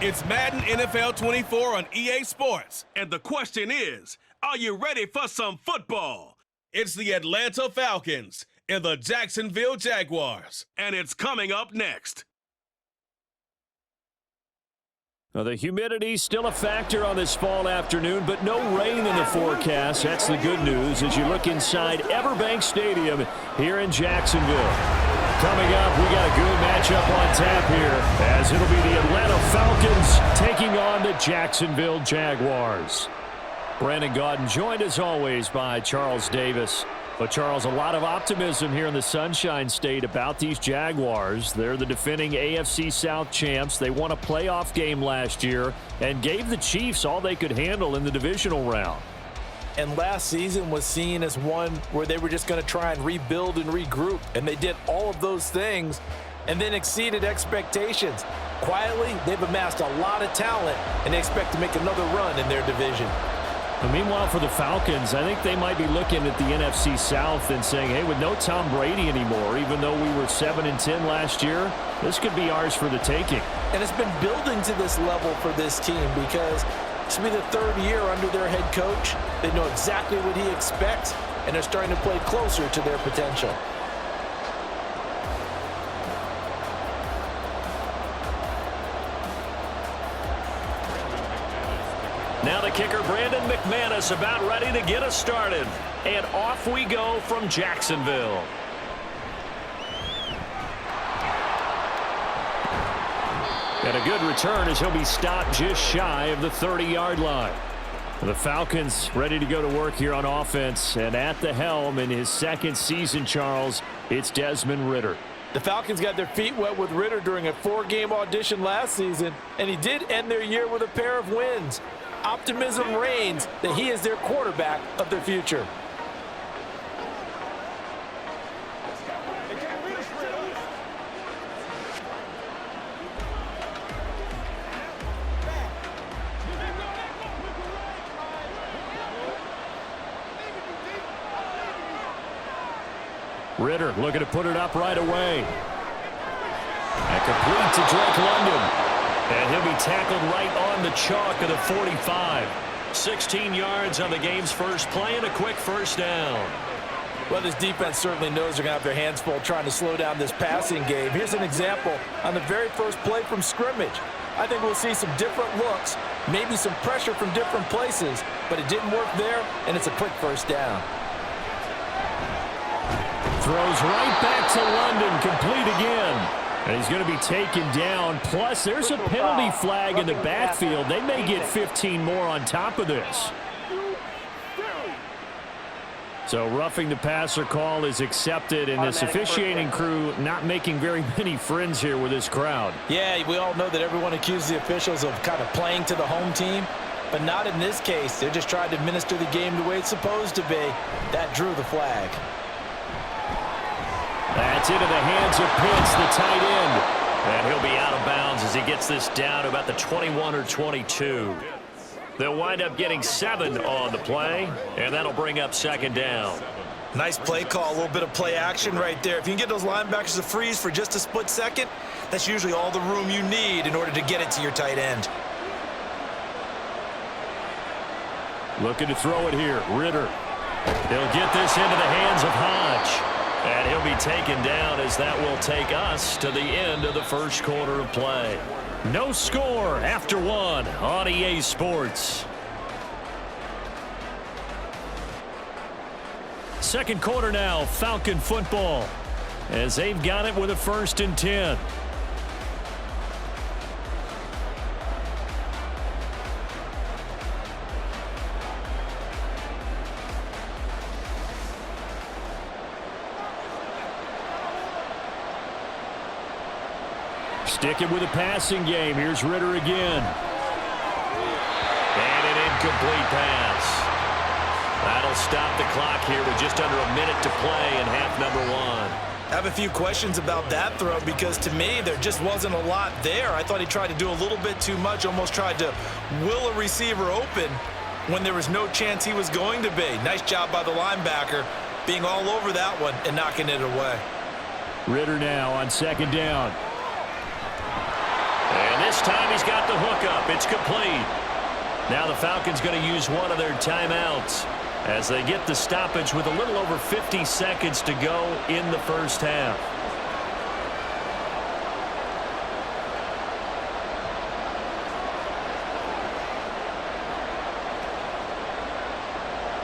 It's Madden NFL 24 on EA Sports. And the question is, are you ready for some football? It's the Atlanta Falcons and the Jacksonville Jaguars. And it's coming up next. Well, the humidity's still a factor on this fall afternoon, but no rain in the forecast. That's the good news as you look inside Everbank Stadium here in Jacksonville. Coming up, we got a good matchup on tap here as it'll be the Atlanta Falcons taking on the Jacksonville Jaguars. Brandon Gaudin joined as always by Charles Davis. But, Charles, a lot of optimism here in the Sunshine State about these Jaguars. They're the defending AFC South champs. They won a playoff game last year and gave the Chiefs all they could handle in the divisional round. And last season was seen as one where they were just going to try and rebuild and regroup. And they did all of those things and then exceeded expectations. Quietly, they've amassed a lot of talent, and they expect to make another run in their division. And meanwhile, for the Falcons, I think they might be looking at the NFC South and saying, hey, with no Tom Brady anymore, even though we were 7-10 last year, this could be ours for the taking. And it's been building to this level for this team because this will be the third year under their head coach. They know exactly what he expects, and they're starting to play closer to their potential. Now the kicker, Brandon McManus, about ready to get us started. And off we go from Jacksonville. And a good return as he'll be stopped just shy of the 30-yard line. The Falcons ready to go to work here on offense. And at the helm in his second season, Charles, it's Desmond Ridder. The Falcons got their feet wet with Ridder during a 4-game audition last season, and he did end their year with a pair of wins. Optimism reigns that he is their quarterback of the future. Ridder looking to put it up right away. And complete to Drake London. And he'll be tackled right on the chalk of the 45. 16 yards on the game's first play and a quick first down. Well, this defense certainly knows they're going to have their hands full trying to slow down this passing game. Here's an example on the very first play from scrimmage. I think we'll see some different looks, maybe some pressure from different places, but it didn't work there, and it's a quick first down. Throws right back to London, complete again. And he's going to be taken down. Plus, there's a penalty flag in the backfield. They may get 15 more on top of this. So roughing the passer call is accepted, and this officiating crew not making very many friends here with this crowd. Yeah, we all know that everyone accuses the officials of kind of playing to the home team, but not in this case. They're just trying to administer the game the way it's supposed to be. That drew the flag. That's into the hands of Pitts, the tight end. And he'll be out of bounds as he gets this down to about the 21 or 22. They'll wind up getting 7 on the play, and that'll bring up second down. Nice play call, a little bit of play action right there. If you can get those linebackers to freeze for just a split second, that's usually all the room you need in order to get it to your tight end. Looking to throw it here, Ridder. He'll get this into the hands of Hodge. And he'll be taken down as that will take us to the end of the first quarter of play. No score after 1 on EA Sports. Second quarter now, Falcon football, as they've got it with a 1st and 10. Sticking with a passing game. Here's Ridder again. And an incomplete pass. That'll stop the clock here with just under a minute to play in half number 1. I have a few questions about that throw because to me there just wasn't a lot there. I thought he tried to do a little bit too much, almost tried to will a receiver open when there was no chance he was going to be. Nice job by the linebacker being all over that one and knocking it away. Ridder now on second down. And this time he's got the hook up. It's complete. Now the Falcons going to use one of their timeouts as they get the stoppage with a little over 50 seconds to go in the first half.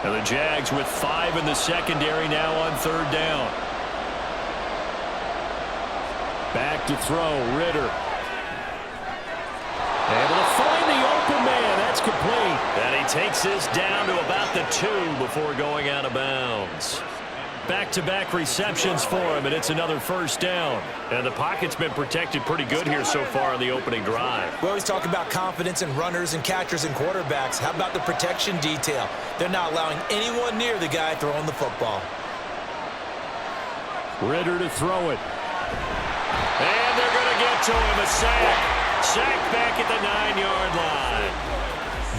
And the Jags with 5 in the secondary now on third down. Back to throw, Ritter. Able to find the open man. That's complete. And he takes this down to about the 2 before going out of bounds. Back-to-back receptions for him, and it's another first down. And the pocket's been protected pretty good here so far on the opening drive. We always talk about confidence in runners and catchers and quarterbacks. How about the protection detail? They're not allowing anyone near the guy throwing the football. Ritter to throw it. And they're going to get to him. A sack. Sack back at the 9-yard line.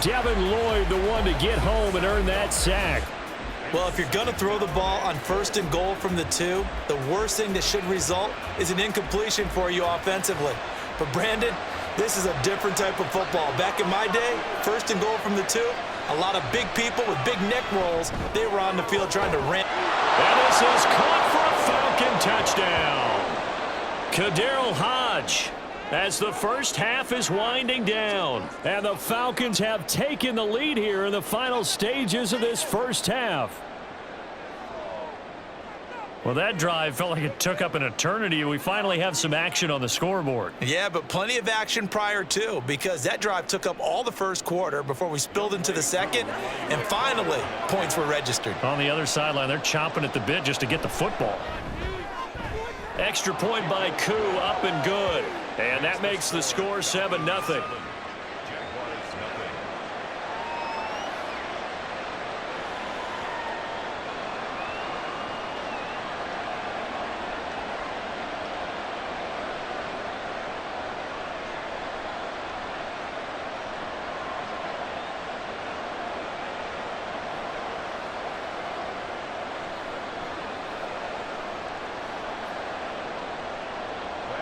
Devin Lloyd, the one to get home and earn that sack. Well, if you're going to throw the ball on 1st and goal from the 2, the worst thing that should result is an incompletion for you offensively. But, Brandon, this is a different type of football. Back in my day, 1st and goal from the 2, a lot of big people with big neck rolls, they were on the field trying to ram. And this is caught for a Falcon touchdown. Kadarrell Hodge, as the first half is winding down. And the Falcons have taken the lead here in the final stages of this first half. Well, that drive felt like it took up an eternity. We finally have some action on the scoreboard. Yeah, but plenty of action prior to, because that drive took up all the first quarter before we spilled into the second, and finally, points were registered. On the other sideline, they're chomping at the bit just to get the football. Extra point by Koo, up and good. And that makes the score 7-0.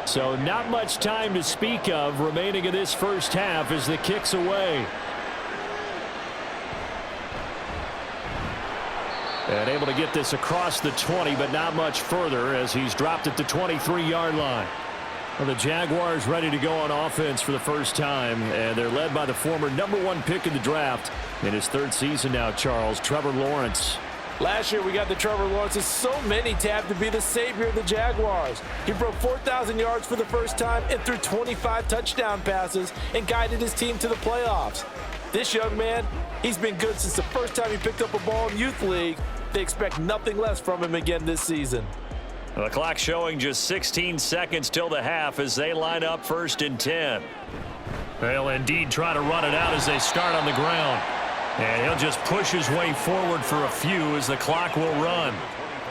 So not much time to speak of remaining in this first half as the kick's away. And able to get this across the 20, but not much further as he's dropped at the 23-yard line. Well, the Jaguars ready to go on offense for the first time, and they're led by the former #1 pick in the draft in his 3rd season now, Charles, Trevor Lawrence. Last year, we got the Trevor Lawrences. So many tapped to be the savior of the Jaguars. He broke 4,000 yards for the first time and threw 25 touchdown passes and guided his team to the playoffs. This young man, he's been good since the first time he picked up a ball in Youth League. They expect nothing less from him again this season. The clock showing just 16 seconds till the half as they line up 1st and 10. They'll indeed try to run it out as they start on the ground. And he'll just push his way forward for a few as the clock will run.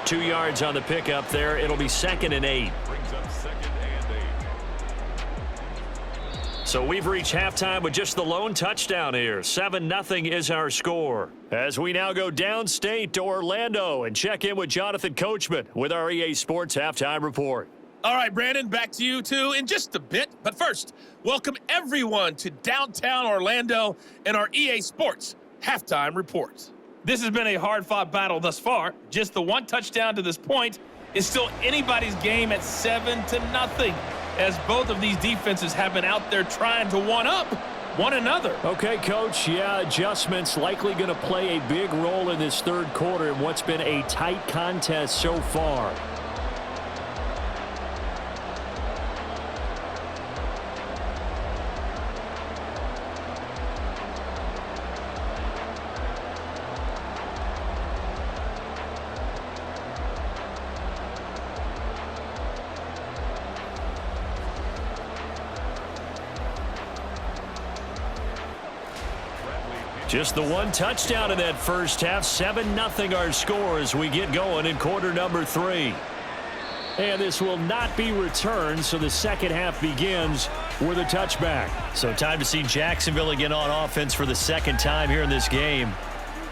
2 yards on the pickup there. It'll be 2nd and 8. So we've reached halftime with just the lone touchdown here. 7-0 is our score. As we now go downstate to Orlando and check in with Jonathan Coachman with our EA Sports Halftime Report. All right, Brandon, back to you two in just a bit. But first, welcome everyone to downtown Orlando and our EA Sports Halftime Report. This has been a hard-fought battle thus far. Just the 1 touchdown to this point is still anybody's game at 7-0, as both of these defenses have been out there trying to one-up one another. Okay, Coach, yeah, adjustments likely going to play a big role in this 3rd quarter in what's been a tight contest so far. Just the 1 touchdown in that first half. 7-0 our score as we get going in quarter number 3. And this will not be returned, so the second half begins with a touchback. So time to see Jacksonville again on offense for the 2nd time here in this game.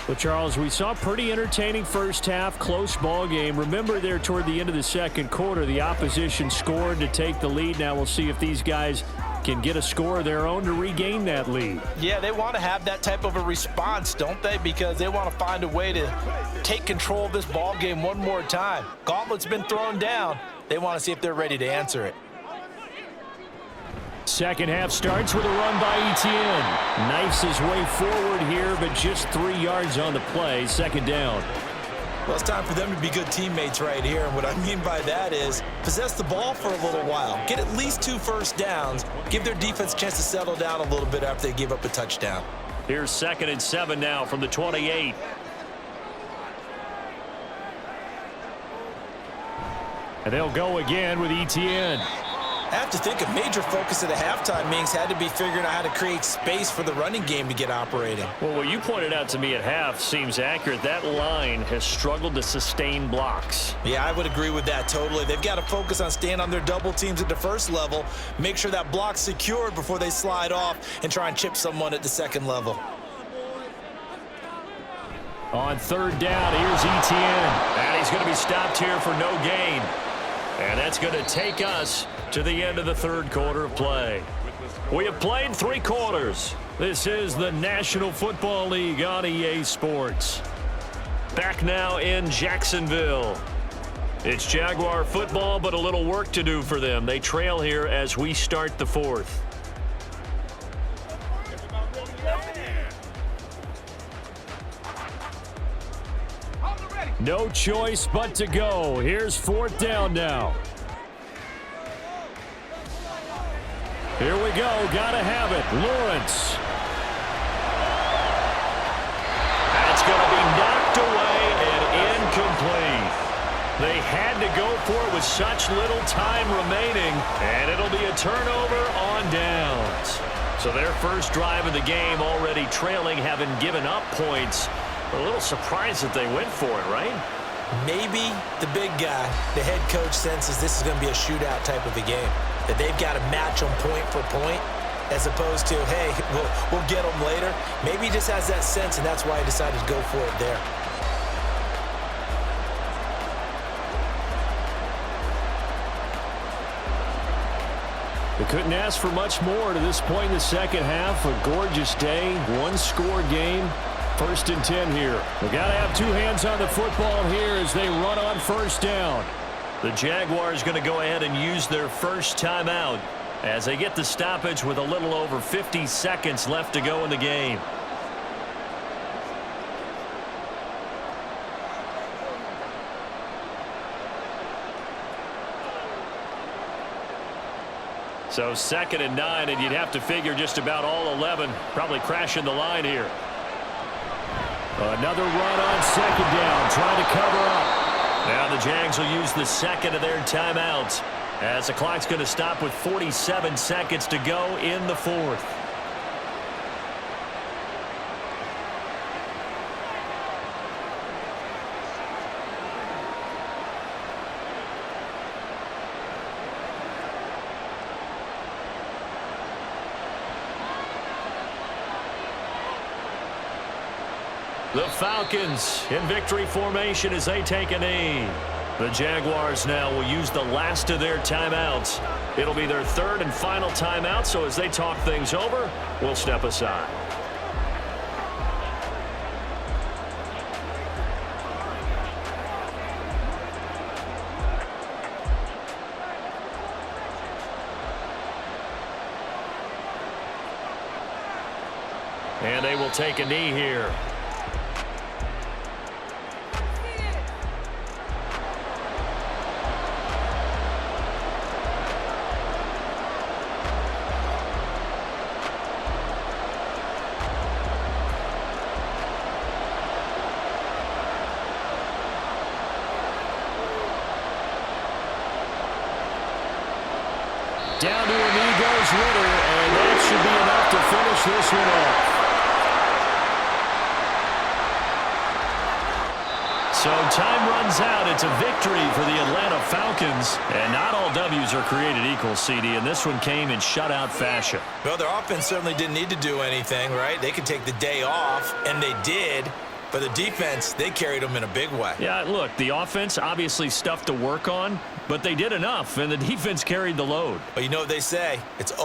Well, Charles, we saw a pretty entertaining first half, close ball game. Remember there toward the end of the 2nd quarter, the opposition scored to take the lead. Now we'll see if these guys can get a score of their own to regain that lead. Yeah, they want to have that type of a response, don't they? Because they want to find a way to take control of this ball game one more time. Gauntlet's been thrown down. They want to see if they're ready to answer it. Second half starts with a run by Etienne. Knifes his way forward here, but just 3 yards on the play. Second down. Well, it's time for them to be good teammates right here. And what I mean by that is possess the ball for a little while. Get at least 2 first downs. Give their defense a chance to settle down a little bit after they give up a touchdown. Here's 2nd and 7 now from the 28. And they'll go again with Etienne. I have to think a major focus at the halftime meetings had to be figuring out how to create space for the running game to get operating. Well, what you pointed out to me at half seems accurate. That line has struggled to sustain blocks. Yeah, I would agree with that totally. They've got to focus on staying on their double teams at the first level, make sure that block's secured before they slide off and try and chip someone at the second level. On 3rd down, here's Etienne. And he's going to be stopped here for no gain. And that's going to take us to the end of the 3rd quarter of play. We have played 3 quarters. This is the National Football League on EA Sports. Back now in Jacksonville. It's Jaguar football, but a little work to do for them. They trail here as we start the 4th. No choice but to go. Here's 4th down now. Here we go. Gotta have it. Lawrence. That's going to be knocked away and incomplete. They had to go for it with such little time remaining, and it'll be a turnover on downs. So their first drive of the game already trailing, having given up points. A little surprised that they went for it, right? Maybe the big guy, the head coach, senses this is going to be a shootout type of a game, that they've got to match them point for point as opposed to, hey, we'll get them later. Maybe he just has that sense, and that's why he decided to go for it there. They couldn't ask for much more to this point in the second half. A gorgeous day, 1-score game. 1st and 10 here. They've got to have 2 hands on the football here as they run on 1st down. The Jaguars going to go ahead and use their first timeout as they get the stoppage with a little over 50 seconds left to go in the game. So 2nd and 9, and you'd have to figure just about all 11 probably crashing the line here. Another run on 2nd down, trying to cover up. Now the Jags will use the 2nd of their timeouts as the clock's going to stop with 47 seconds to go in the 4th. The Falcons in victory formation as they take a knee. The Jaguars now will use the last of their timeouts. It'll be their 3rd and final timeout, so as they talk things over, we'll step aside. And they will take a knee here. Down to a knee goes Ritter, and that should be enough to finish this one off. So time runs out. It's a victory for the Atlanta Falcons. And not all W's are created equal, CD, and this one came in shutout fashion. Well, their offense certainly didn't need to do anything, right? They could take the day off, and they did. But the defense, they carried them in a big way. Yeah, look, the offense obviously stuff to work on, but they did enough, and the defense carried the load. But you know what they say? It's